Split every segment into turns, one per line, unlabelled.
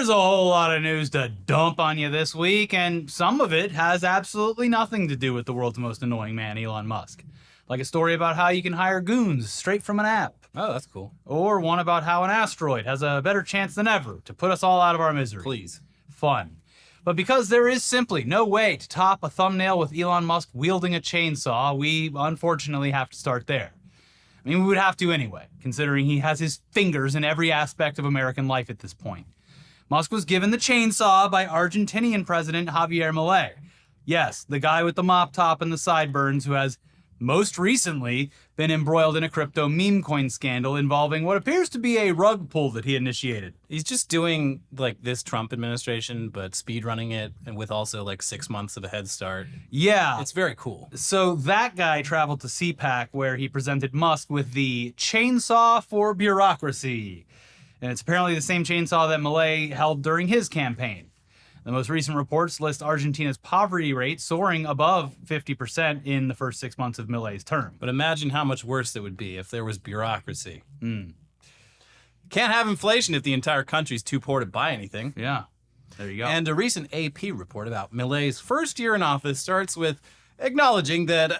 There's a whole lot of news to dump on you this week, and some of it has absolutely nothing to do with the world's most annoying man, Elon Musk. Like a story about how you can hire goons straight from an app.
Oh, that's cool.
Or one about how an asteroid has a better chance than ever to put us all out of our misery.
Please.
Fun. But because there is simply no way to top a thumbnail with Elon Musk wielding a chainsaw, we unfortunately have to start there. I mean, we would have to anyway, considering he has his fingers in every aspect of American life at this point. Musk was given the chainsaw by Argentinian President Javier Milei. Yes, the guy with the mop top and the sideburns who has most recently been embroiled in a crypto meme coin scandal involving what appears to be a rug pull that he initiated.
He's just doing like this Trump administration, but speed running it and with also like 6 months of a head start.
Yeah.
It's very cool.
So that guy traveled to CPAC where he presented Musk with the chainsaw for bureaucracy. And it's apparently the same chainsaw that Milei held during his campaign. The most recent reports list Argentina's poverty rate soaring above 50% in the first 6 months of Milei's term.
But imagine how much worse it would be if there was bureaucracy. Can't have inflation if the entire country's too poor to buy anything.
Yeah, there you go.
And a recent AP report about Milei's first year in office starts with acknowledging that,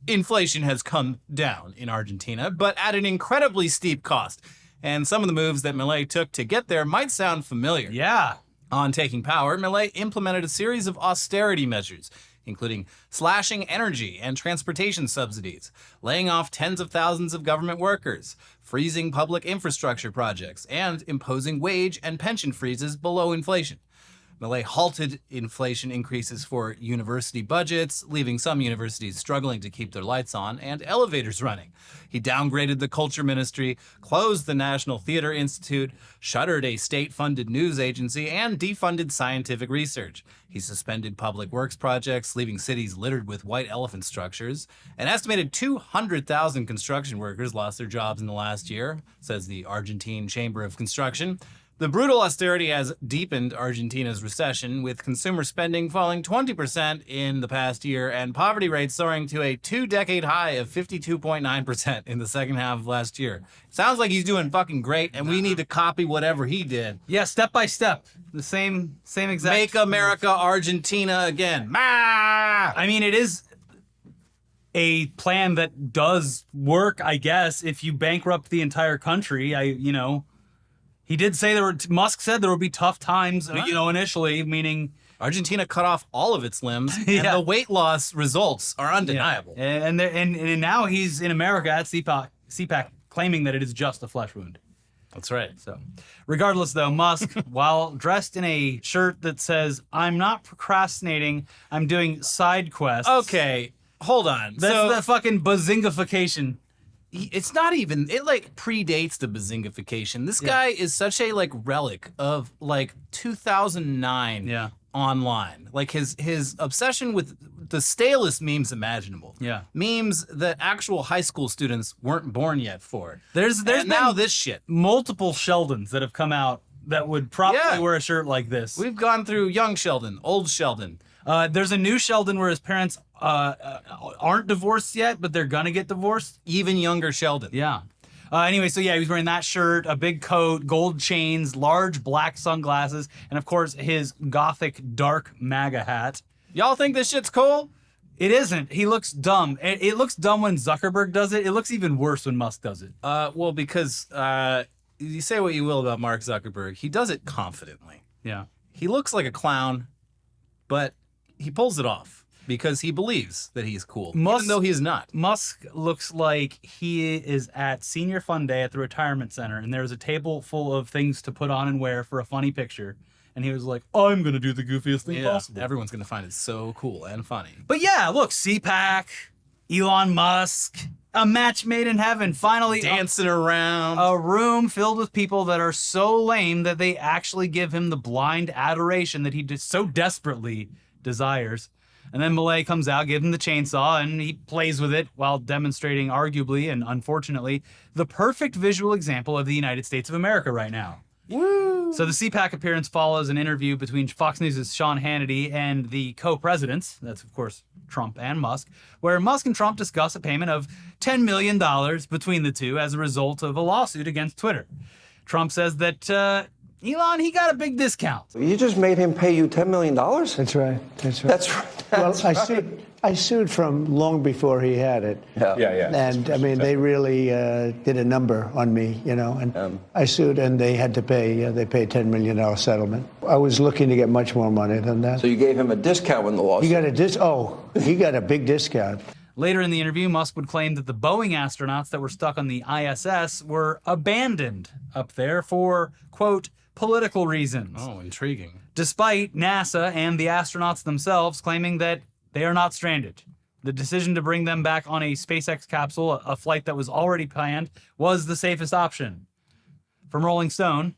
inflation has come down in Argentina, but at an incredibly steep cost. And some of the moves that Milei took to get there might sound familiar.
Yeah.
On taking power, Milei implemented a series of austerity measures, including slashing energy and transportation subsidies, laying off tens of thousands of government workers, freezing public infrastructure projects, and imposing wage and pension freezes below inflation. Milei halted inflation increases for university budgets, leaving some universities struggling to keep their lights on and elevators running. He downgraded the culture ministry, closed the National Theater Institute, shuttered a state-funded news agency, and defunded scientific research. He suspended public works projects, leaving cities littered with white elephant structures. An estimated 200,000 construction workers lost their jobs in the last year, says the Argentine Chamber of Construction. The brutal austerity has deepened Argentina's recession, with consumer spending falling 20% in the past year and poverty rates soaring to a 2-decade high of 52.9% in the second half of last year. Sounds like he's doing fucking great, and we need to copy whatever he did.
Yeah, step by step. The same exact...
Make America Argentina again. Ma!
I mean, it is a plan that does work, I guess, if you bankrupt the entire country. He did say Musk said there would be tough times, initially, meaning
Argentina cut off all of its limbs, and the weight loss results are undeniable.
Yeah. And now he's in America at CPAC claiming that it is just a flesh wound.
That's right.
So, regardless, though, Musk, while dressed in a shirt that says, "I'm not procrastinating, I'm doing side quests."
Okay, hold on.
That's the fucking bazingification.
It's not even, it like predates the bazingification. This guy is such a like relic of like 2009 online. Like his obsession with the stalest memes imaginable.
Yeah.
Memes that actual high school students weren't born yet for.
There's
now this shit.
Multiple Sheldons that have come out that would probably wear a shirt like this.
We've gone through young Sheldon, old Sheldon.
There's a new Sheldon where his parents aren't divorced yet, but they're gonna get divorced.
Even younger Sheldon.
Yeah. Anyway, so he was wearing that shirt, a big coat, gold chains, large black sunglasses, and of course his gothic dark MAGA hat.
Y'all think this shit's cool?
It isn't. He looks dumb. It looks dumb when Zuckerberg does it. It looks even worse when Musk does it.
Well, because you say what you will about Mark Zuckerberg, he does it confidently.
Yeah.
He looks like a clown, but he pulls it off because he believes that he's cool, even though he is not.
Musk looks like he is at senior fun day at the retirement center, and there's a table full of things to put on and wear for a funny picture. And he was like, I'm going to do the goofiest thing possible.
Everyone's going to find it so cool and funny.
But yeah, look, CPAC, Elon Musk, a match made in heaven, finally
dancing around.
A room filled with people that are so lame that they actually give him the blind adoration that he just so desperately desires. And then Milei comes out, gives him the chainsaw, and he plays with it while demonstrating, arguably and unfortunately, the perfect visual example of the United States of America right now.
Woo!
So the CPAC appearance follows an interview between Fox News' Sean Hannity and the co-presidents, that's of course Trump and Musk, where Musk and Trump discuss a payment of $10 million between the two as a result of a lawsuit against Twitter. Trump says that Elon, he got a big discount.
You just made him pay you $10 million?
That's right. That's right.
That's
Well, I sued from long before he had it.
Yeah.
And I mean, they really did a number on me, you know. And I sued, and they had to pay. They paid $10 million settlement. I was looking to get much more money than that.
So you gave him a discount when the lawsuit.
He got a big discount.
Later in the interview, Musk would claim that the Boeing astronauts that were stuck on the ISS were abandoned up there for, quote, political reasons.
Oh, intriguing.
Despite NASA and the astronauts themselves claiming that they are not stranded. The decision to bring them back on a SpaceX capsule, a flight that was already planned, was the safest option. From Rolling Stone,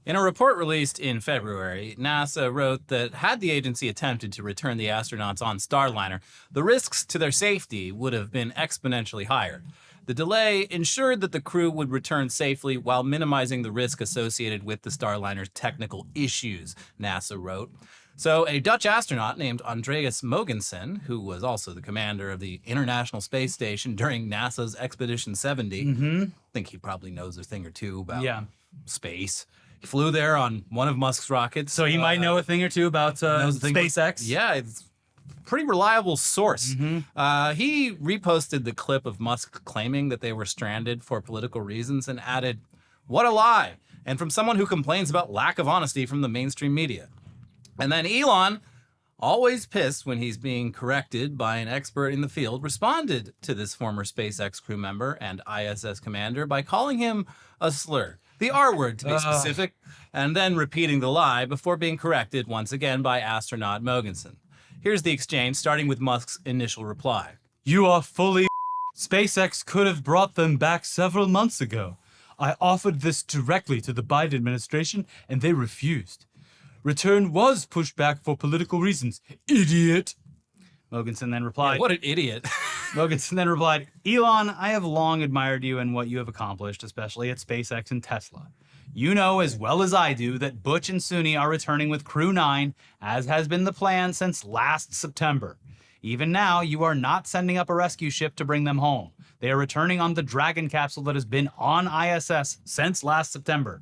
in a report released in February, NASA wrote that had the agency attempted to return the astronauts on Starliner, the risks to their safety would have been exponentially higher. The delay ensured that the crew would return safely while minimizing the risk associated with the Starliner's technical issues, NASA wrote. So a Dutch astronaut named Andreas Mogensen, who was also the commander of the International Space Station during NASA's Expedition 70, I think he probably knows a thing or two about space. He flew there on one of Musk's rockets.
so he might know a thing or two about SpaceX.
Yeah, it's a pretty reliable source. He reposted the clip of Musk claiming that they were stranded for political reasons and added, "What a lie!" and from someone who complains about lack of honesty from the mainstream media. And then Elon, always pissed when he's being corrected by an expert in the field, responded to this former SpaceX crew member and ISS commander by calling him a slur, the R word to be specific, and then repeating the lie before being corrected once again by astronaut Mogensen. Here's the exchange, starting with Musk's initial reply.
You are fully SpaceX could have brought them back several months ago. I offered this directly to the Biden administration, and they refused. Return was pushed back for political reasons. Idiot. Mogensen then replied.
What an idiot.
Mogensen then replied, Elon, I have long admired you and what you have accomplished, especially at SpaceX and Tesla. You know as well as I do that Butch and Suni are returning with Crew 9, as has been the plan since last September. Even now, you are not sending up a rescue ship to bring them home. They are returning on the Dragon capsule that has been on ISS since last September.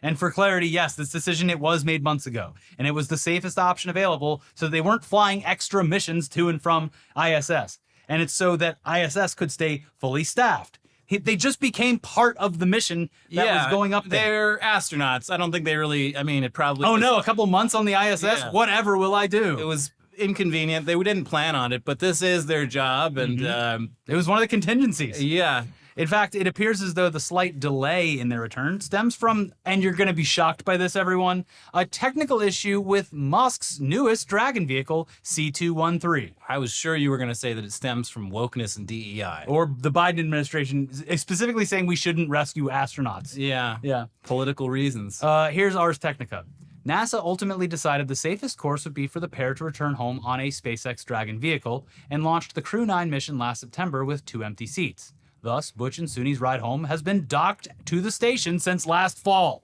And for clarity, yes, this decision, it was made months ago, and it was the safest option available, so they weren't flying extra missions to and from ISS. And it's so that ISS could stay fully staffed. They just became part of the mission that was going up there.
They're astronauts. I don't think they really, it probably...
Oh, no, a couple months on the ISS? Yeah. Whatever will I do?
It was inconvenient. They didn't plan on it, but this is their job, and...
it was one of the contingencies.
Yeah.
In fact, it appears as though the slight delay in their return stems from, and you're going to be shocked by this, everyone, a technical issue with Musk's newest Dragon vehicle, C213.
I was sure you were going to say that it stems from wokeness and DEI.
Or the Biden administration specifically saying we shouldn't rescue astronauts.
Yeah. Political reasons.
Here's Ars Technica. NASA ultimately decided the safest course would be for the pair to return home on a SpaceX Dragon vehicle and launched the Crew 9 mission last September with 2 empty seats. Thus, Butch and Suni's ride home has been docked to the station since last fall.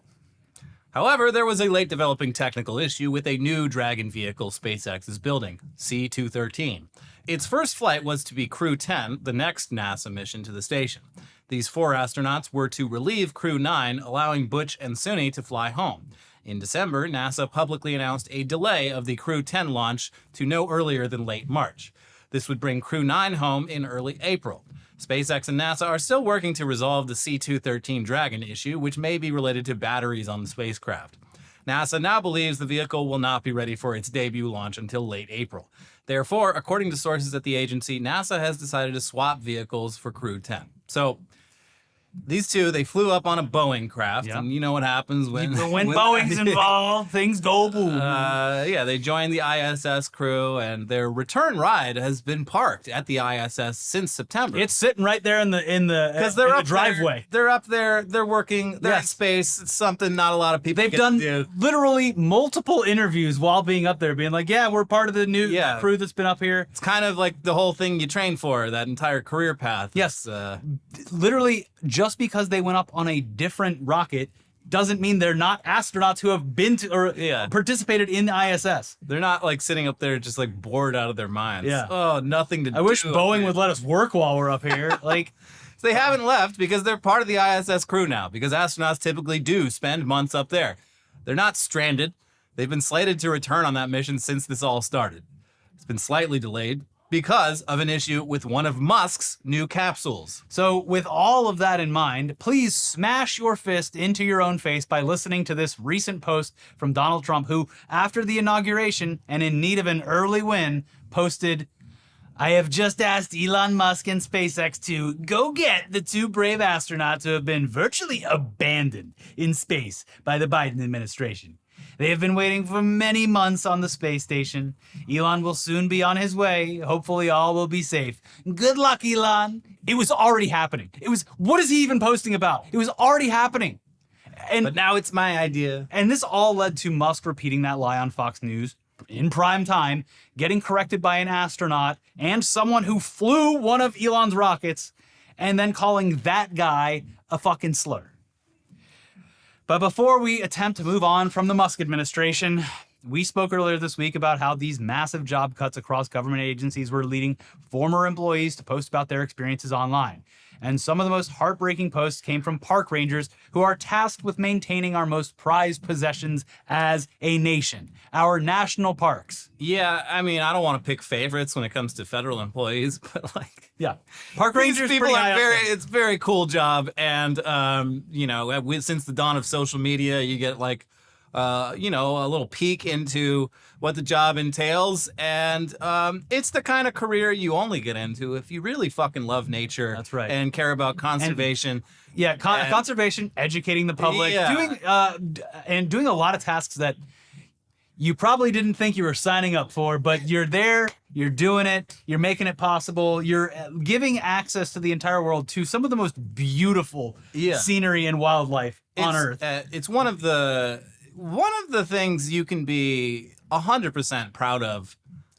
However, there was a late developing technical issue with a new Dragon vehicle SpaceX is building, C213. Its first flight was to be Crew 10, the next NASA mission to the station. These 4 astronauts were to relieve Crew 9, allowing Butch and Suni to fly home. In December, NASA publicly announced a delay of the Crew 10 launch to no earlier than late March. This would bring Crew 9 home in early April. SpaceX and NASA are still working to resolve the C213 Dragon issue, which may be related to batteries on the spacecraft. NASA now believes the vehicle will not be ready for its debut launch until late April. Therefore, according to sources at the agency, NASA has decided to swap vehicles for Crew 10. So, these two, they flew up on a Boeing craft, and you know what happens when
Boeing's involved, things go boom.
They joined the ISS crew, and their return ride has been parked at the ISS since September.
It's sitting right there in the driveway.
They're up there. They're working. They're in space. It's something not a lot of people.
They've done literally multiple interviews while being up there, being like, "Yeah, we're part of the new crew that's been up here."
It's kind of like the whole thing you train for, that entire career path.
Yes, literally. Just because they went up on a different rocket doesn't mean they're not astronauts who have been to or participated in the ISS.
They're not like sitting up there just like bored out of their minds.
Yeah.
Oh, nothing to do.
I wish Boeing would let us work while we're up here. Like,
they haven't left because they're part of the ISS crew now, because astronauts typically do spend months up there. They're not stranded. They've been slated to return on that mission since this all started. It's been slightly delayed because of an issue with one of Musk's new capsules.
So with all of that in mind, please smash your fist into your own face by listening to this recent post from Donald Trump, who, after the inauguration and in need of an early win, posted, "I have just asked Elon Musk and SpaceX to go get the 2 brave astronauts who have been virtually abandoned in space by the Biden administration. They have been waiting for many months on the space station. Elon will soon be on his way. Hopefully all will be safe. Good luck, Elon." It was already happening. What is he even posting about? It was already happening.
But now it's my idea.
And this all led to Musk repeating that lie on Fox News in prime time, getting corrected by an astronaut and someone who flew one of Elon's rockets, and then calling that guy a fucking slur. But before we attempt to move on from the Musk administration, we spoke earlier this week about how these massive job cuts across government agencies were leading former employees to post about their experiences online. And some of the most heartbreaking posts came from park rangers who are tasked with maintaining our most prized possessions as a nation, our national parks.
Yeah, I mean, I don't want to pick favorites when it comes to federal employees, but like,
Yeah, park
these
rangers
people
pretty
are
high up there.
it's a very cool job. And, since the dawn of social media, you get like, a little peek into what the job entails. And it's the kind of career you only get into if you really fucking love nature.
That's right.
And care about conservation.
Yeah, conservation, educating the public,
Yeah.
doing a lot of tasks that you probably didn't think you were signing up for, but you're there, you're doing it, you're making it possible, you're giving access to the entire world to some of the most beautiful scenery and wildlife on Earth.
It's one of the things you can be 100% proud of.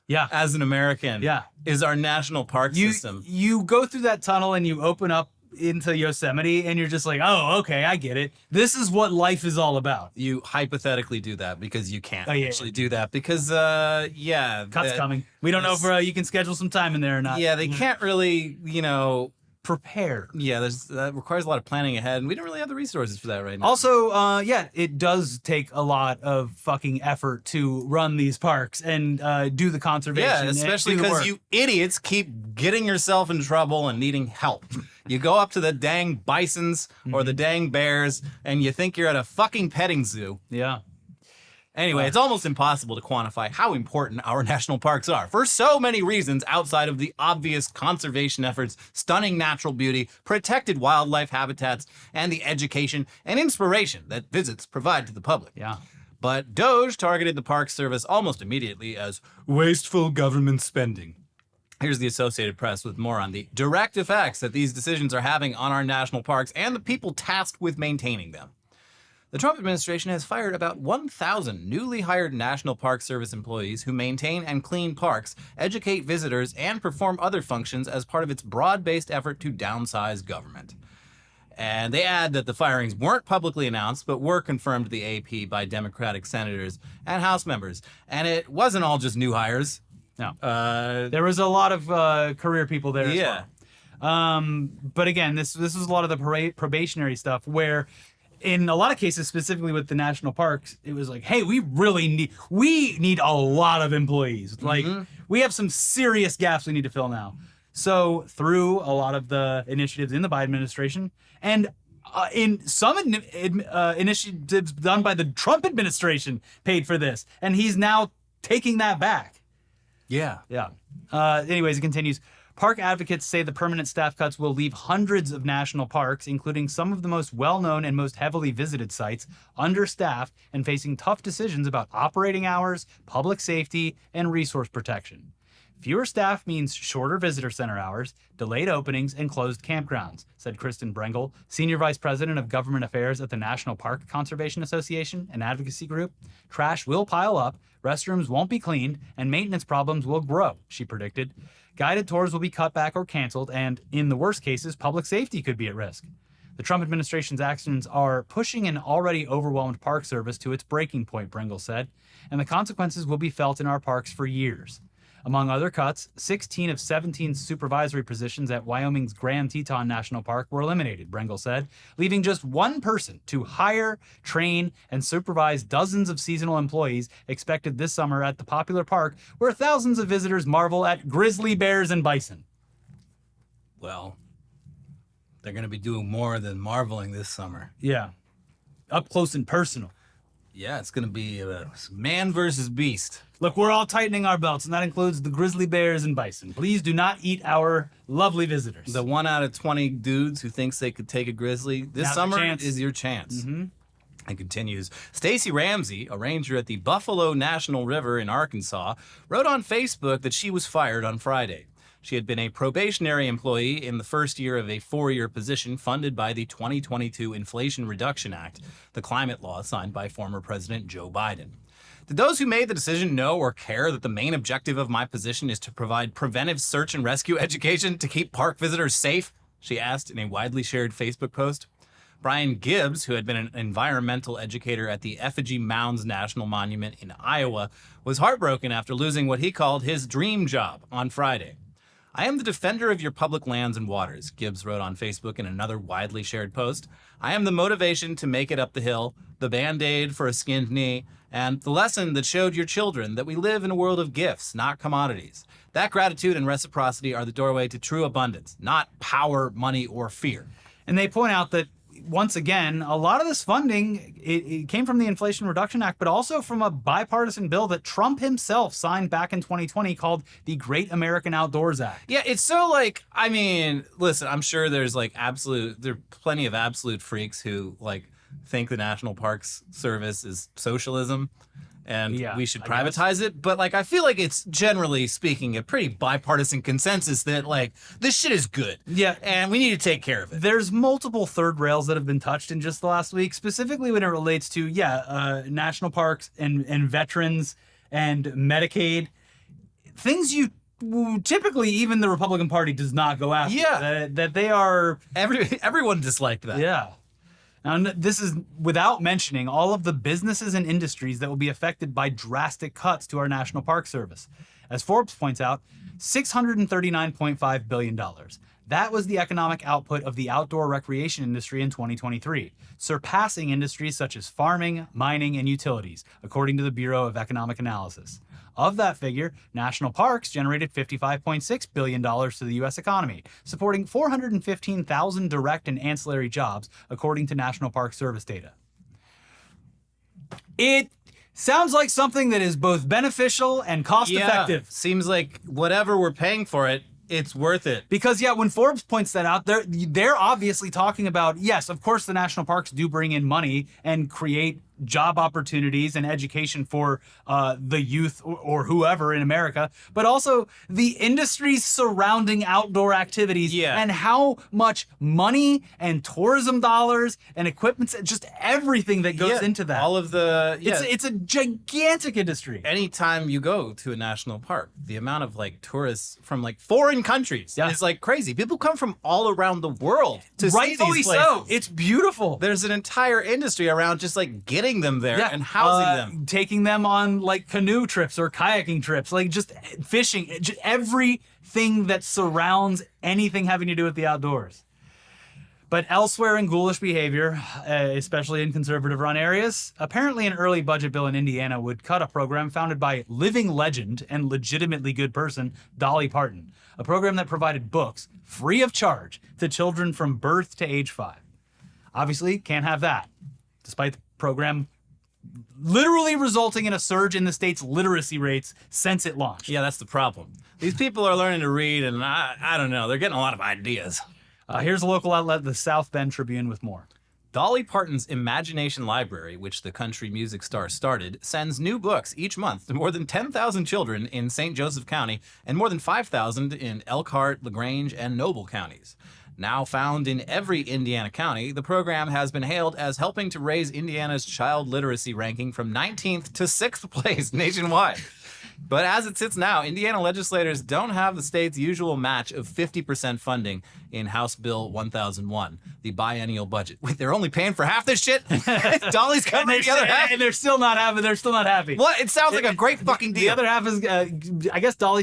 Yeah.
As an American.
Yeah.
Is our national park system.
You go through that tunnel and you open up into Yosemite and you're just like, oh, okay, I get it. This is what life is all about.
You hypothetically do that because you can't
yeah.
actually do that because,
Cut's coming. We don't know if you can schedule some time in there or not.
Yeah, they can't really,
prepare.
Yeah, that requires a lot of planning ahead, and we don't really have the resources for that right now.
Also, it does take a lot of fucking effort to run these parks and do the conservation.
Yeah, especially because you idiots keep getting yourself in trouble and needing help. You go up to the dang bisons or the dang bears, and you think you're at a fucking petting zoo.
Yeah.
Anyway, it's almost impossible to quantify how important our national parks are for so many reasons outside of the obvious conservation efforts, stunning natural beauty, protected wildlife habitats, and the education and inspiration that visits provide to the public.
Yeah.
But Doge targeted the Park Service almost immediately as wasteful government spending. Here's the Associated Press with more on the direct effects that these decisions are having on our national parks and the people tasked with maintaining them. The Trump administration has fired about 1,000 newly hired National Park Service employees who maintain and clean parks, educate visitors, and perform other functions as part of its broad-based effort to downsize government. And they add that the firings weren't publicly announced, but were confirmed to the AP by Democratic senators and House members. And it wasn't all just new hires.
No. There was a lot of career people there as well. But again, this was a lot of the probationary stuff where in a lot of cases, specifically with the national parks, it was like, hey, we need a lot of employees. Like, we have some serious gaps we need to fill now. So through a lot of the initiatives in the Biden administration and in some initiatives done by the Trump administration paid for this. And he's now taking that back.
Yeah.
Anyways, it continues. Park advocates say the permanent staff cuts will leave hundreds of national parks, including some of the most well-known and most heavily visited sites, understaffed and facing tough decisions about operating hours, public safety, and resource protection. Fewer staff means shorter visitor center hours, delayed openings, and closed campgrounds, said Kristen Brengel, Senior Vice President of Government Affairs at the National Park Conservation Association, an advocacy group. Trash will pile up, restrooms won't be cleaned, and maintenance problems will grow, she predicted. Guided tours will be cut back or canceled, and in the worst cases, public safety could be at risk. The Trump administration's actions are pushing an already overwhelmed Park Service to its breaking point, Brengel said, and the consequences will be felt in our parks for years. Among other cuts, 16 of 17 supervisory positions at Wyoming's Grand Teton National Park were eliminated, Brengel said, leaving just one person to hire, train, and supervise dozens of seasonal employees expected this summer at the popular park where thousands of visitors marvel at grizzly bears and bison.
Well, they're going to be doing more than marveling this summer.
Yeah. Up close and personal.
Yeah, it's going to be man versus beast.
Look, we're all tightening our belts, and that includes the grizzly bears and bison. Please do not eat our lovely visitors.
The 1 out of 20 dudes who thinks they could take a grizzly this
Now's
summer
your chance.
is your chance. And continues, Stacey Ramsey, a ranger at the Buffalo National River in Arkansas, wrote on Facebook that she was fired on Friday. She had been a probationary employee in the first year of a 4-year position funded by the 2022 Inflation Reduction Act, the climate law signed by former President Joe Biden. Did those who made the decision know or care that the main objective of my position is to provide preventive search and rescue education to keep park visitors safe? She asked in a widely shared Facebook post. Brian Gibbs, who had been an environmental educator at the Effigy Mounds National Monument in Iowa, was heartbroken after losing what he called his dream job on Friday. I am the defender of your public lands and waters, Gibbs wrote on Facebook in another widely shared post. I am the motivation to make it up the hill, the Band-Aid for a skinned knee, and the lesson that showed your children that we live in a world of gifts, not commodities. That gratitude and reciprocity are the doorway to true abundance, not power, money, or fear.
And they point out that, once again, a lot of this funding, it came from the Inflation Reduction Act, but also from a bipartisan bill that Trump himself signed back in 2020 called the Great American Outdoors Act.
Yeah, it's so like, I mean, listen, I'm sure there are plenty of absolute freaks who think the National Parks Service is socialism and we should privatize it. But I feel like it's generally speaking a pretty bipartisan consensus that this shit is good.
Yeah.
And we need to take care of it.
There's multiple third rails that have been touched in just the last week, specifically when it relates to, national parks and veterans and Medicaid. Things you typically even the Republican Party does not go after.
Yeah.
That they are...
Everyone disliked that.
Yeah. Now, this is without mentioning all of the businesses and industries that will be affected by drastic cuts to our National Park Service. As Forbes points out, $639.5 billion. That was the economic output of the outdoor recreation industry in 2023, surpassing industries such as farming, mining, and utilities, according to the Bureau of Economic Analysis. Of that figure, national parks generated $55.6 billion to the U.S. economy, supporting 415,000 direct and ancillary jobs, according to National Park Service data. It sounds like something that is both beneficial and cost-effective.
Seems like whatever we're paying for it, it's worth it.
Because, when Forbes points that out, they're obviously talking about, yes, of course the national parks do bring in money and create job opportunities and education for the youth or whoever in America, but also the industries surrounding outdoor activities and how much money and tourism dollars and equipment, just everything that goes into that.
All of the...
It's a gigantic industry.
Anytime you go to a national park, the amount of tourists from foreign countries is crazy. People come from all around the world to see these places.
So. It's beautiful.
There's an entire industry around just getting them there and housing them.
Taking them on canoe trips or kayaking trips, just fishing, just everything that surrounds anything having to do with the outdoors. But elsewhere in ghoulish behavior, especially in conservative-run areas, apparently an early budget bill in Indiana would cut a program founded by living legend and legitimately good person Dolly Parton, a program that provided books free of charge to children from birth to age 5. Obviously, can't have that, despite the program literally resulting in a surge in the state's literacy rates since it launched.
Yeah, that's the problem. These people are learning to read, and I don't know, they're getting a lot of ideas.
Here's a local outlet, the South Bend Tribune, with more.
Dolly Parton's Imagination Library, which the country music star started, sends new books each month to more than 10,000 children in St. Joseph County and more than 5,000 in Elkhart, LaGrange, and Noble counties. Now found in every Indiana county, the program has been hailed as helping to raise Indiana's child literacy ranking from 19th to 6th place nationwide. But as it sits now, Indiana legislators don't have the state's usual match of 50% funding in House Bill 1001, the biennial budget. Wait, they're only paying for half this shit? Dolly's covering the other half?
And they're still not happy.
What? It sounds like a great fucking deal.
The other half is, I guess Dolly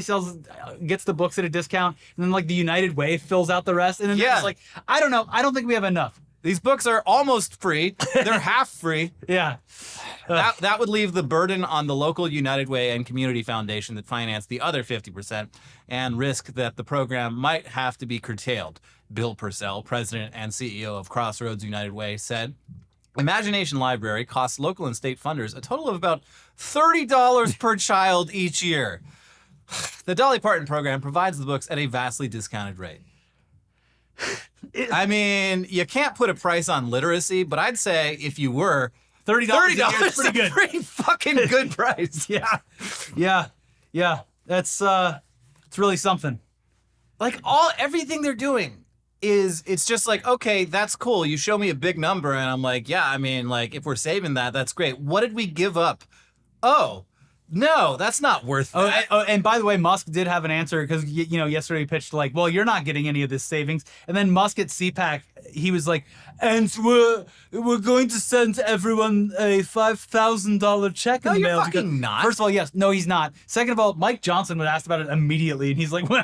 gets the books at a discount, and then like the United Way fills out the rest. And then it's like, I don't know. I don't think we have enough.
These books are almost free. They're half free.
Yeah.
That would leave the burden on the local United Way and Community Foundation that finance the other 50% and risk that the program might have to be curtailed. Bill Purcell, president and CEO of Crossroads United Way, said, Imagination Library costs local and state funders a total of about $30 per child each year. The Dolly Parton program provides the books at a vastly discounted rate. I mean, you can't put a price on literacy, but I'd say if you were, $30 is pretty good. Pretty fucking good price.
Yeah. That's it's really something.
Like everything they're doing is, it's just like, okay, that's cool. You show me a big number and I'm like, yeah, I mean, like if we're saving that, that's great. What did we give up? Oh, no, that's not worth that.
And by the way, Musk did have an answer because, yesterday he pitched like, well, you're not getting any of this savings. And then Musk at CPAC, he was like, and we're going to send everyone a $5,000 check in the mail.
No, you're fucking not.
First of all, yes. No, he's not. Second of all, Mike Johnson was asked about it immediately. And he's like, well,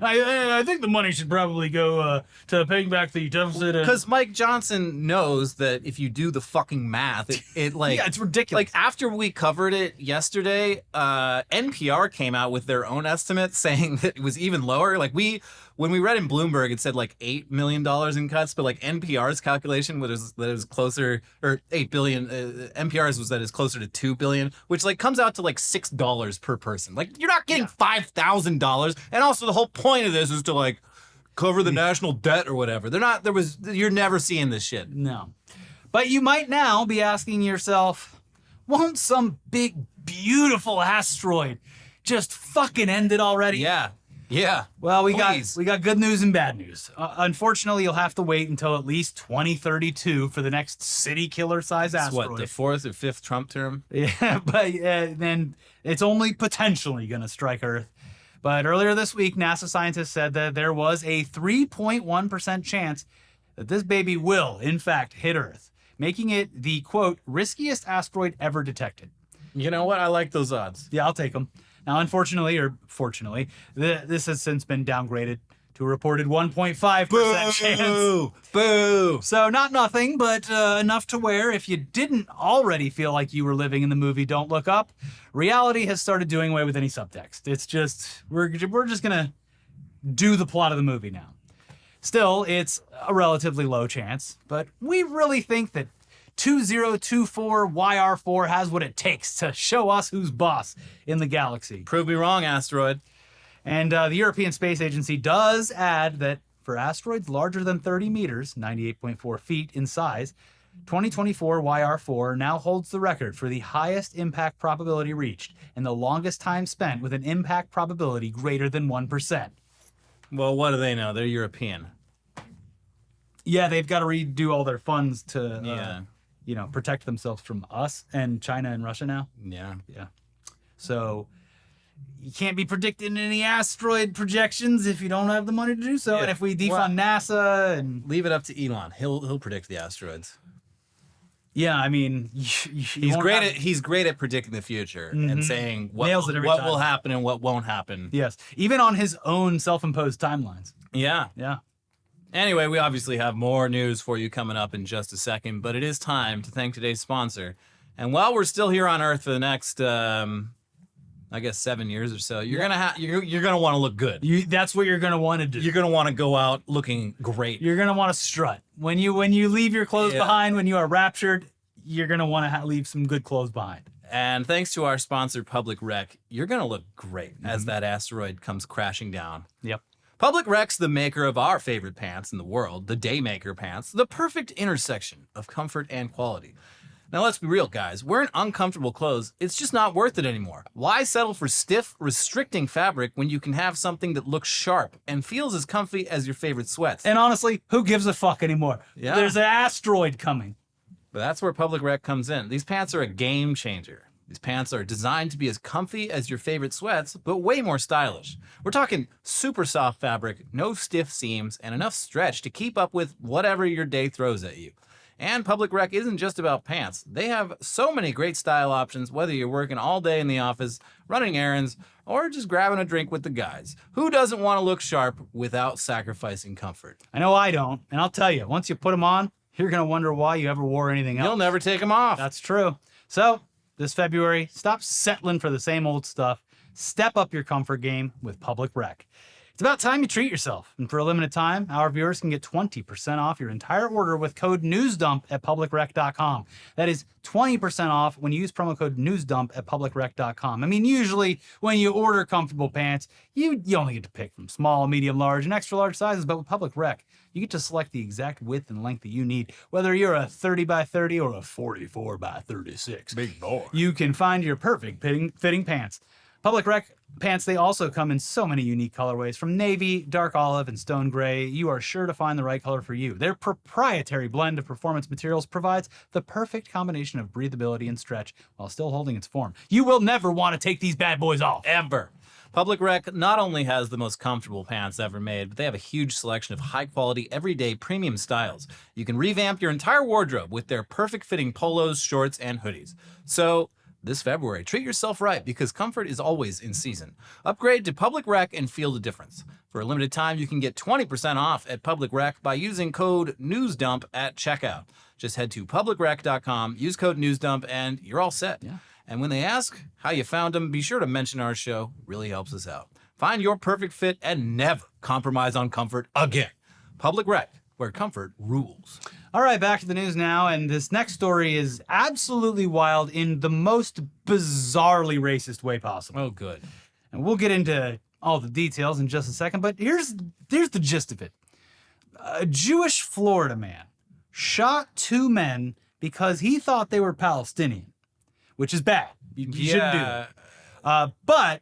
I think the money should probably go to paying back the deficit.
Because Mike Johnson knows that if you do the fucking math, it like...
yeah, it's ridiculous.
Like after we covered it yesterday, NPR came out with their own estimate saying that it was even lower. Like when we read in Bloomberg, it said like $8 million in cuts, but like NPR's calculation was that it was closer, or 8 billion. NPR's was that it's closer to 2 billion, which like comes out to like $6 per person. Like you're not getting $5,000. And also the whole point of this is to like cover the national debt or whatever. You're never seeing this shit.
No. But you might now be asking yourself, won't some big, beautiful asteroid just fucking end it already?
Yeah.
Well, we
Please.
got good news and bad news. Unfortunately, you'll have to wait until at least 2032 for the next city killer size asteroid.
What, the fourth or fifth Trump term?
Yeah, but then it's only potentially going to strike Earth. But earlier this week, NASA scientists said that there was a 3.1% chance that this baby will, in fact, hit Earth, making it the, quote, riskiest asteroid ever detected.
You know what? I like those odds.
Yeah, I'll take them. Now, unfortunately, or fortunately, this has since been downgraded to a reported 1.5% chance.
Boo!
So not nothing, but enough to where if you didn't already feel like you were living in the movie Don't Look Up, reality has started doing away with any subtext. It's just, we're just going to do the plot of the movie now. Still, it's a relatively low chance, but we really think that 2024 YR4 has what it takes to show us who's boss in the galaxy.
Prove me wrong, Asteroid.
And the European Space Agency does add that for asteroids larger than 30 meters, 98.4 feet in size, 2024 YR4 now holds the record for the highest impact probability reached and the longest time spent with an impact probability greater than 1%.
Well, what do they know? They're European.
Yeah, they've got to redo all their funds to protect themselves from us and China and Russia now.
Yeah.
So you can't be predicting any asteroid projections if you don't have the money to do so.
Yeah.
And if we defund NASA and
leave it up to Elon, he'll predict the asteroids.
Yeah, I mean,
he's great at predicting the future and saying what will happen and what won't happen.
Yes, even on his own self-imposed timelines.
Yeah. Anyway, we obviously have more news for you coming up in just a second, but it is time to thank today's sponsor. And while we're still here on Earth for the next, 7 years or so, you're gonna want to look good.
That's what you're gonna want to do.
You're gonna want to go out looking great.
You're gonna want to strut when you leave your clothes behind. When you are raptured, you're gonna want to leave some good clothes behind.
And thanks to our sponsor, Public Rec, you're gonna look great as that asteroid comes crashing down.
Yep.
Public Rec's the maker of our favorite pants in the world, the Daymaker pants, the perfect intersection of comfort and quality. Now, let's be real, guys. Wearing uncomfortable clothes, it's just not worth it anymore. Why settle for stiff, restricting fabric when you can have something that looks sharp and feels as comfy as your favorite sweats?
And honestly, who gives a fuck anymore?
Yeah.
There's an asteroid coming.
But that's where Public Rec comes in. These pants are a game changer. These pants are designed to be as comfy as your favorite sweats, but way more stylish. We're talking super soft fabric, no stiff seams, and enough stretch to keep up with whatever your day throws at you. And Public Rec isn't just about pants. They have so many great style options, whether you're working all day in the office, running errands, or just grabbing a drink with the guys. Who doesn't want to look sharp without sacrificing comfort?
I know I don't, and I'll tell you, once you put them on, you're going to wonder why you ever wore anything else.
You'll never take them off.
That's true. So, this February, stop settling for the same old stuff. Step up your comfort game with Public Rec. It's about time you treat yourself. And for a limited time, our viewers can get 20% off your entire order with code NEWSDUMP at publicrec.com. That is 20% off when you use promo code NEWSDUMP at publicrec.com. I mean, usually when you order comfortable pants, you only get to pick from small, medium, large, and extra large sizes. But with Public Rec, you get to select the exact width and length that you need. Whether you're a 30 by 30 or a 44 by 36.
Big boy.
You can find your perfect fitting pants. Public Rec pants, they also come in so many unique colorways. From navy, dark olive, and stone gray, you are sure to find the right color for you. Their proprietary blend of performance materials provides the perfect combination of breathability and stretch while still holding its form. You will never want to take these bad boys off.
Ever. Public Rec not only has the most comfortable pants ever made, but they have a huge selection of high-quality, everyday premium styles. You can revamp your entire wardrobe with their perfect-fitting polos, shorts, and hoodies. So, this February, treat yourself right because comfort is always in season. Upgrade to Public Rec and feel the difference. For a limited time, you can get 20% off at Public Rec by using code NEWSDUMP at checkout. Just head to publicrec.com, use code NEWSDUMP, and you're all set.
Yeah.
And when they ask how you found them, be sure to mention our show. Really helps us out. Find your perfect fit and never compromise on comfort again. Public Rec, where comfort rules.
All right, back to the news now, and this next story is absolutely wild in the most bizarrely racist way possible.
Oh, good.
And we'll get into all the details in just a second, but here's the gist of it. A Jewish Florida man shot two men because he thought they were Palestinian, which is bad. You shouldn't do that. But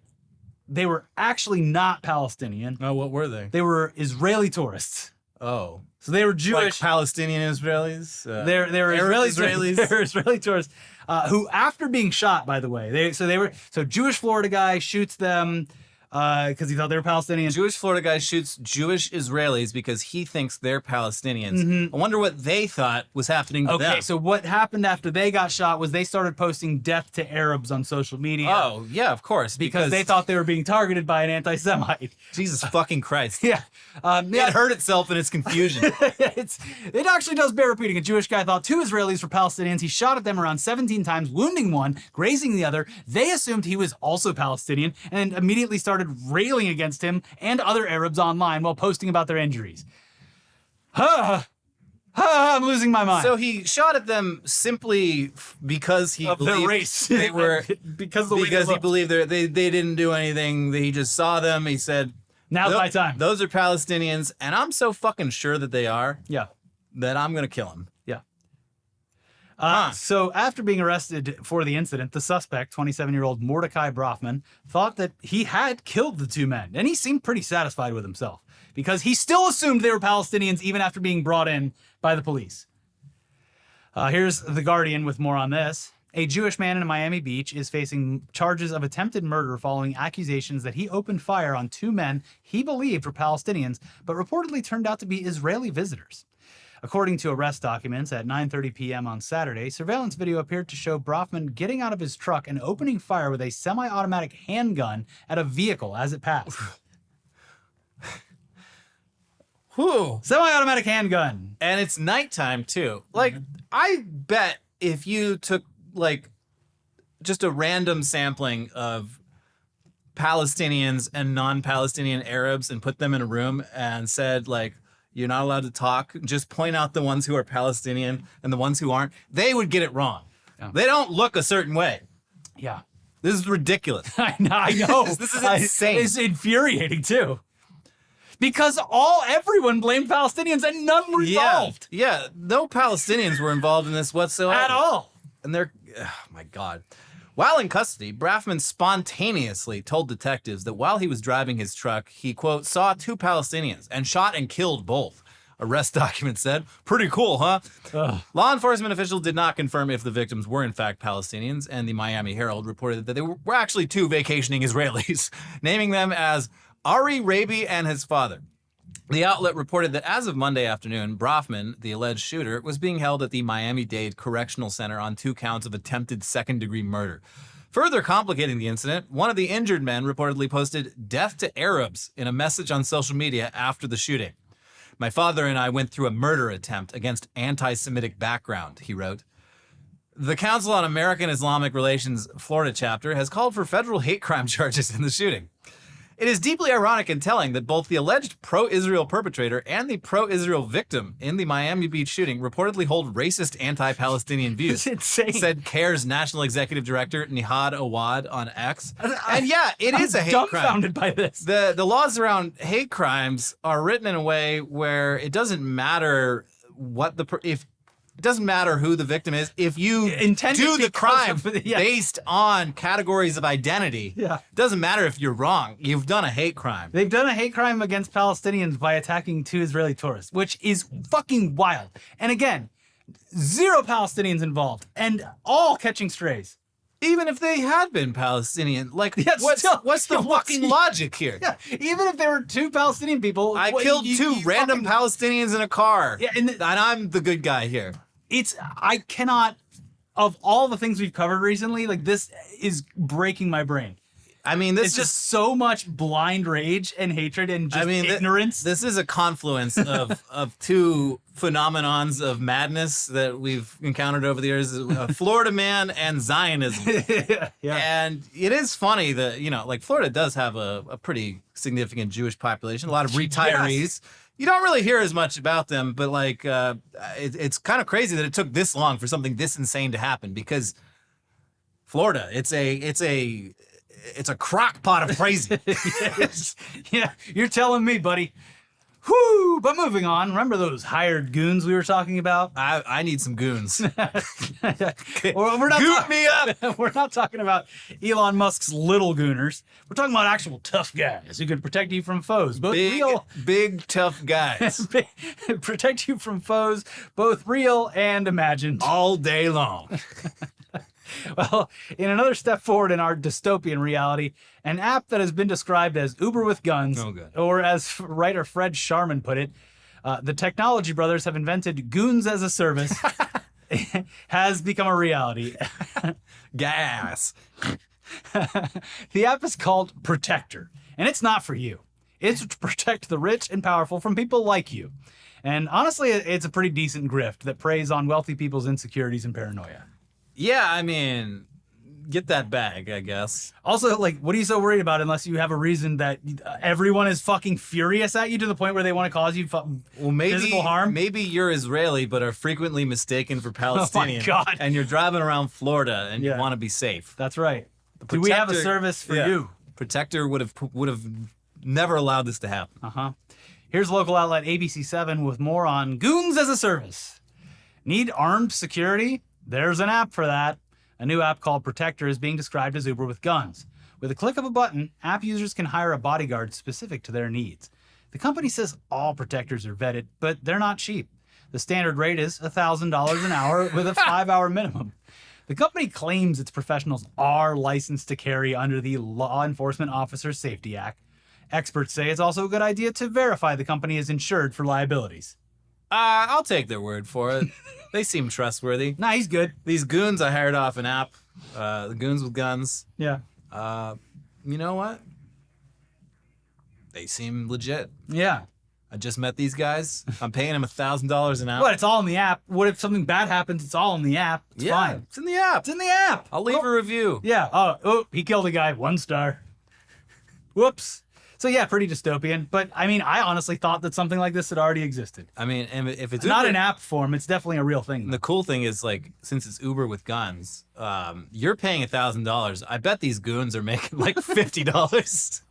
they were actually not Palestinian.
Oh, what were they?
They were Israeli tourists.
Oh.
So they were
Like
Jewish.
Palestinian Israelis?
They're
Arab
Israeli
Israelis?
They're Israeli tourists who, after being shot, by the way, so Jewish Florida guy shoots them because he thought they were Palestinian.
Jewish Florida guy shoots Jewish Israelis because he thinks they're Palestinians. I wonder what they thought was happening to them.
Okay, so what happened after they got shot was they started posting death to Arabs on social media.
Oh, yeah, of course.
Because they thought they were being targeted by an anti-Semite.
Jesus fucking Christ.
Yeah.
It hurt itself in its confusion.
It actually does bear repeating. A Jewish guy thought two Israelis were Palestinians. He shot at them around 17 times, wounding one, grazing the other. They assumed he was also Palestinian and immediately started railing against him and other Arabs online while posting about their injuries. I'm losing my mind.
So he shot at them simply because he
of
believed
their race.
they were
because the way
because
they
he believed they didn't do anything. He just saw them. He said,
Now's my time.
Those are Palestinians, and I'm so fucking sure that they are
Yeah.
that I'm gonna kill them.
Yeah. So after being arrested for the incident, the suspect, 27-year-old Mordecai Brofman, thought that he had killed the two men, and he seemed pretty satisfied with himself because he still assumed they were Palestinians even after being brought in by the police. Here's The Guardian with more on this. A Jewish man in Miami Beach is facing charges of attempted murder following accusations that he opened fire on two men he believed were Palestinians, but reportedly turned out to be Israeli visitors. According to arrest documents, at 9:30 p.m. on Saturday, surveillance video appeared to show Brofman getting out of his truck and opening fire with a semi-automatic handgun at a vehicle as it passed.
Whew.
Semi-automatic handgun.
And it's nighttime too. Like, I bet if you took like just a random sampling of Palestinians and non-Palestinian Arabs and put them in a room and said, like, you're not allowed to talk, just point out the ones who are Palestinian and the ones who aren't, they would get it wrong.
Yeah.
They don't look a certain way.
Yeah.
This is ridiculous.
I know.
This is insane.
It's infuriating too. Because everyone blamed Palestinians and none were involved.
Yeah, no Palestinians were involved in this whatsoever.
At all.
And oh my God. While in custody, Brofman spontaneously told detectives that while he was driving his truck, he, quote, saw two Palestinians and shot and killed both. Arrest document said. Pretty cool, huh?
Ugh.
Law enforcement officials did not confirm if the victims were in fact Palestinians, and the Miami Herald reported that they were actually two vacationing Israelis, naming them as Ari Rabi and his father. The outlet reported that as of Monday afternoon, Brofman, the alleged shooter, was being held at the Miami-Dade Correctional Center on 2 counts of attempted second-degree murder. Further complicating the incident, one of the injured men reportedly posted "Death to Arabs" in a message on social media after the shooting. "My father and I went through a murder attempt against anti-Semitic background," he wrote. The Council on American Islamic Relations Florida chapter has called for federal hate crime charges in the shooting. It is deeply ironic and telling that both the alleged pro-Israel perpetrator and the pro-Israel victim in the Miami Beach shooting reportedly hold racist anti-Palestinian views.
It's insane.
Said CARE's National Executive Director Nihad Awad on X. And yeah, it is a hate crime.
Dumbfounded by this.
The laws around hate crimes are written in a way where it doesn't matter what it doesn't matter who the victim is. If you
Intended
do the
because
crime
of- yeah.
based on categories of identity,
Yeah.
it doesn't matter if you're wrong. You've done a hate crime.
They've done a hate crime against Palestinians by attacking 2 Israeli tourists, which is fucking wild. And again, 0 Palestinians involved, and all catching strays.
Even if they had been Palestinian, like
Yeah,
what's
still-
the
yeah, what's-
fucking logic here?
Yeah, even if there were 2 Palestinian people,
I
what-
killed
you-
2
you
random
fucking-
Palestinians in a car.
Yeah, and
I'm the good guy here.
I cannot, of all the things we've covered recently, like this is breaking my brain.
I mean, this
It's
is
just so much blind rage and hatred and just ignorance.
This is a confluence of 2 phenomenons of madness that we've encountered over the years: Florida man and Zionism.
yeah.
And it is funny that, like Florida does have a pretty significant Jewish population, a lot of retirees.
Yes.
You don't really hear as much about them, but like it's kind of crazy that it took this long for something this insane to happen, because Florida, it's a crock pot of crazy.
Yeah, you're telling me, buddy. Whew, but moving on, remember those hired goons we were talking about?
I need some goons.
We're not
Goon me up.
We're not talking about Elon Musk's little gooners. We're talking about actual tough guys who can protect you from foes, both real,
Big tough guys.
protect you from foes, both real and imagined.
All day long.
Well, in another step forward in our dystopian reality, an app that has been described as Uber with guns,
Oh, good.
or as writer Fred Sharman put it, the technology brothers have invented Goons as a service, has become a reality.
Gas.
The app is called Protector, and it's not for you. It's to protect the rich and powerful from people like you. And honestly, it's a pretty decent grift that preys on wealthy people's insecurities and paranoia.
Yeah, I mean, get that bag, I guess.
Also, like, what are you so worried about unless you have a reason that everyone is fucking furious at you to the point where they want to cause you physical harm?
Maybe you're Israeli, but are frequently mistaken for Palestinian.
God.
And you're driving around Florida and
Yeah.
you want to be safe.
That's right. Do we have a
Protector-
service for
Yeah.
you?
Protector would have never allowed this to happen.
Uh-huh. Here's local outlet ABC7 with more on Goons as a service. Need armed security? There's an app for that. A new app called Protector is being described as Uber with guns. With a click of a button, app users can hire a bodyguard specific to their needs. The company says all protectors are vetted, but they're not cheap. The standard rate is $1,000 an hour with a 5-hour minimum. The company claims its professionals are licensed to carry under the Law Enforcement Officers Safety Act. Experts say it's also a good idea to verify the company is insured for liabilities.
I'll take their word for it. They seem trustworthy.
Nah, he's good.
These goons I hired off an app, the goons with guns.
Yeah.
You know what? They seem legit.
Yeah.
I just met these guys. I'm paying them $1,000 an hour.
What? It's all in the app. What if something bad happens? It's all in the app. It's
Yeah,
fine.
it's in the app.
It's in the app.
I'll leave a review.
Yeah. Oh, he killed a guy. 1 star. Whoops. So yeah, pretty dystopian. But I mean, I honestly thought that something like this had already existed.
I mean, and if it's
Not
Uber,
in app form. It's definitely a real thing.
the cool thing is, like, since it's Uber with guns, you're paying $1,000. I bet these goons are making like $50.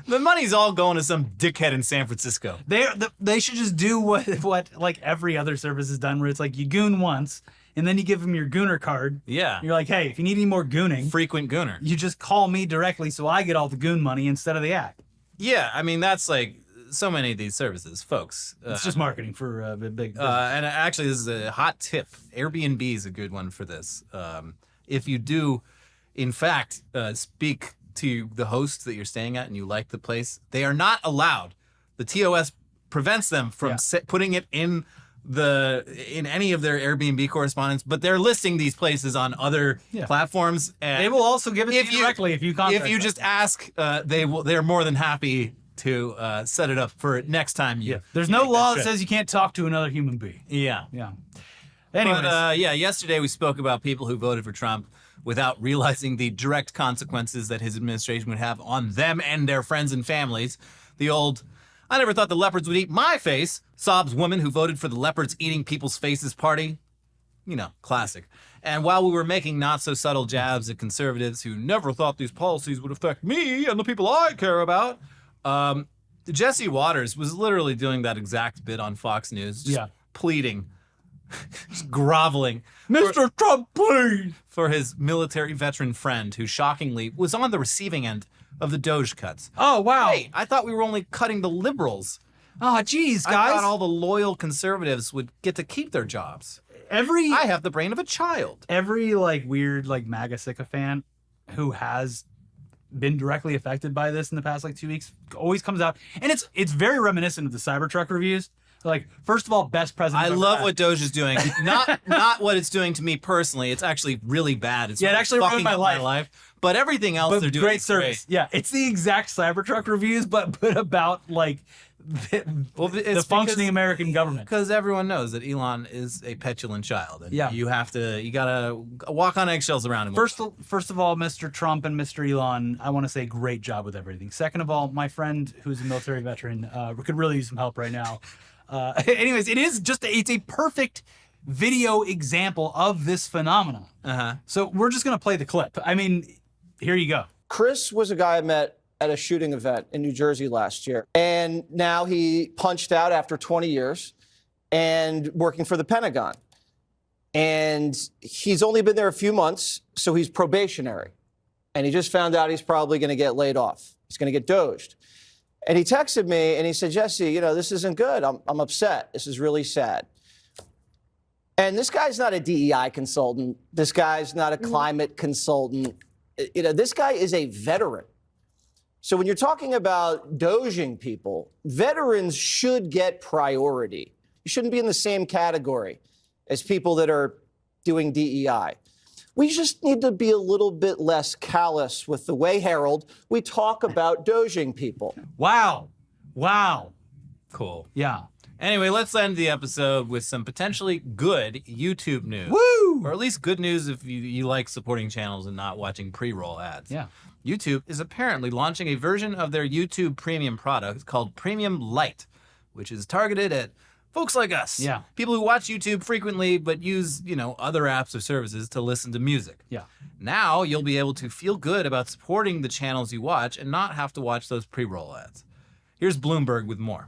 The money's all going to some dickhead in San Francisco.
They should just do what like every other service has done, where it's like you goon once, and then you give them your gooner card.
Yeah.
You're like, hey, if you need any more gooning,
Frequent gooner.
you just call me directly, so I get all the goon money instead of the app.
Yeah, I mean, that's like so many of these services, folks.
It's just marketing for big.
And actually, this is a hot tip. Airbnb is a good one for this. If you do, in fact, speak to the host that you're staying at and you like the place, they are not allowed. The TOS prevents them from putting it in any of their Airbnb correspondence, but they're listing these places on other platforms. And
they will also give it to you directly if you contact
If you
them.
just ask, they're more than happy to set it up for next time.
There's no law that says you can't talk to another human being.
Yeah.
Anyways,
But, yesterday we spoke about people who voted for Trump without realizing the direct consequences that his administration would have on them and their friends and families. The old, I never thought the leopards would eat my face, sobs woman who voted for the leopards eating people's faces party. Classic. And while we were making not so subtle jabs at conservatives who never thought these policies would affect me and the people I care about, Jesse Waters was literally doing that exact bit on Fox News, just pleading, just groveling.
Mr. Trump, please!
For his military veteran friend who shockingly was on the receiving end of the Doge cuts.
Oh, wow.
Hey, I thought we were only cutting the liberals.
Oh, geez,
I
guys.
thought all the loyal conservatives would get to keep their jobs. I have the brain of a child.
Every weird MAGA sycophant who has been directly affected by this in the past 2 weeks always comes out, and it's very reminiscent of the Cybertruck reviews. First of all, best president.
I love what Doge is doing. Not what it's doing to me personally. It's actually really bad. It's
it actually ruined my life.
But everything else they're doing
great
is
service.
great.
Yeah, it's the exact Cybertruck reviews, but about the functioning American government.
Because everyone knows that Elon is a petulant child, and you gotta walk on eggshells around him.
First of all, Mr. Trump and Mr. Elon, I want to say great job with everything. Second of all, my friend who's a military veteran could really use some help right now. Anyways, it's a perfect video example of this phenomenon. So we're just gonna play the clip. I mean, here you go.
Chris was a guy I met at a shooting event in New Jersey last year. And now he punched out after 20 years and working for the Pentagon. And he's only been there a few months, so he's probationary. And he just found out he's probably going to get laid off. He's going to get doged. And he texted me and he said, Jesse, this isn't good. I'm upset. This is really sad. And this guy's not a DEI consultant. This guy's not a climate consultant. This guy is a veteran. So when you're talking about doging people, veterans should get priority. You shouldn't be in the same category as people that are doing DEI. We just need to be a little bit less callous with the way, Harold, we talk about doging people.
Wow.
Cool.
Yeah.
Anyway, let's end the episode with some potentially good YouTube news.
Woo!
Or at least good news if you like supporting channels and not watching pre-roll ads.
Yeah.
YouTube is apparently launching a version of their YouTube Premium product called Premium Lite, which is targeted at folks like us.
Yeah.
People who watch YouTube frequently but use, other apps or services to listen to music.
Yeah.
Now you'll be able to feel good about supporting the channels you watch and not have to watch those pre-roll ads. Here's Bloomberg with more.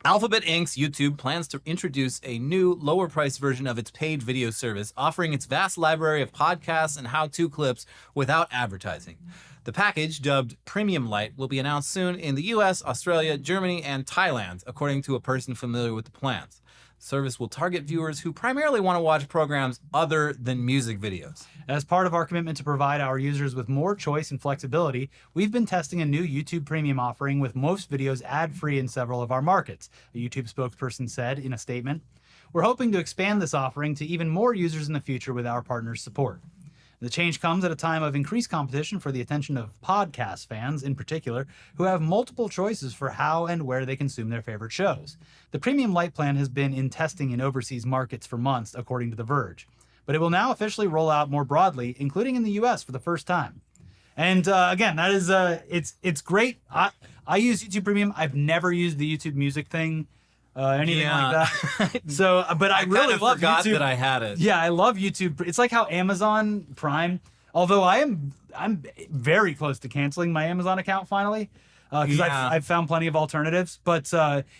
Alphabet Inc.'s YouTube plans to introduce a new, lower-priced version of its paid video service, offering its vast library of podcasts and how-to clips without advertising. The package, dubbed Premium Lite, will be announced soon in the US, Australia, Germany, and Thailand, according to a person familiar with the plans. The service will target viewers who primarily want to watch programs other than music videos.
As part of our commitment to provide our users with more choice and flexibility, we've been testing a new YouTube Premium offering with most videos ad-free in several of our markets, a YouTube spokesperson said in a statement. We're hoping to expand this offering to even more users in the future with our partners' support. The change comes at a time of increased competition for the attention of podcast fans in particular, who have multiple choices for how and where they consume their favorite shows. The Premium Lite plan has been in testing in overseas markets for months, according to The Verge. But it will now officially roll out more broadly, including in the US for the first time. And again, that is it's great. I use YouTube Premium. I've never used the YouTube Music thing. Anything like that. So, but I really love
forgot
YouTube.
that I had it.
Yeah, I love YouTube. It's like how Amazon Prime, although I'm very close to canceling my Amazon account finally, because I've found plenty of alternatives. But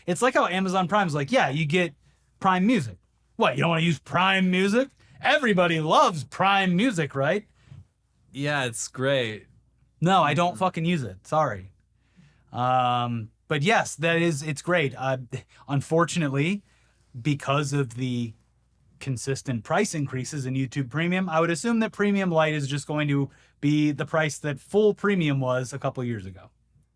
it's like how Amazon Prime's like, yeah, you get Prime Music. What, you don't want to use Prime Music? Everybody loves Prime Music, right?
Yeah, it's great.
No, I don't fucking use it. Sorry. But yes, it's great. Unfortunately, because of the consistent price increases in YouTube Premium, I would assume that Premium Lite is just going to be the price that full Premium was a couple years ago,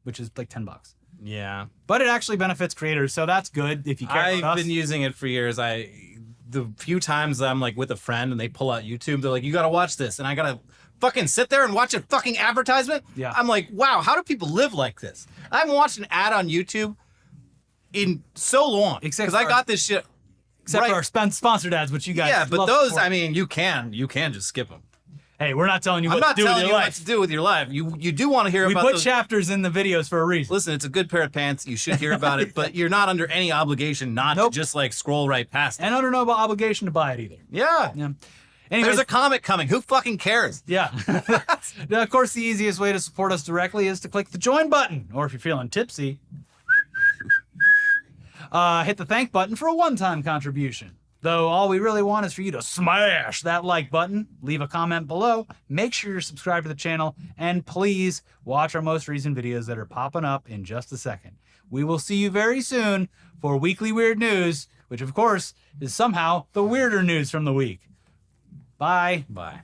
which is like $10.
Yeah.
But it actually benefits creators, so that's good if you care about
I've
us.
been using it for years. The few times I'm like with a friend and they pull out YouTube, they're like, you gotta watch this. And I gotta fucking sit there and watch a fucking advertisement?
Yeah.
I'm like, wow, how do people live like this? I haven't watched an ad on YouTube in so long.
Except
Because I
for-
got this shit.
Except
right.
for our sponsored ads, which you guys
Yeah, but
love
those,
support.
I mean, you can just skip them.
Hey, we're not telling you
I'm
what
not
to do with
telling
your
you what
life.
to do with your life. You do want to hear
We
about
put
those.
chapters in the videos for a reason.
Listen, it's a good pair of pants. You should hear about it, but you're not under any obligation not
Nope.
to just like scroll right past it.
And under no obligation to buy it either.
Yeah.
Yeah. Anyways,
There's a comic coming. Who fucking cares?
yeah. Now, of course, the easiest way to support us directly is to click the join button, or if you're feeling tipsy, hit the thank button for a one-time contribution. Though all we really want is for you to smash that like button, leave a comment below, make sure you're subscribed to the channel, and please watch our most recent videos that are popping up in just a second. We will see you very soon for weekly weird news, which of course is somehow the weirder news from the week. Bye.
Bye.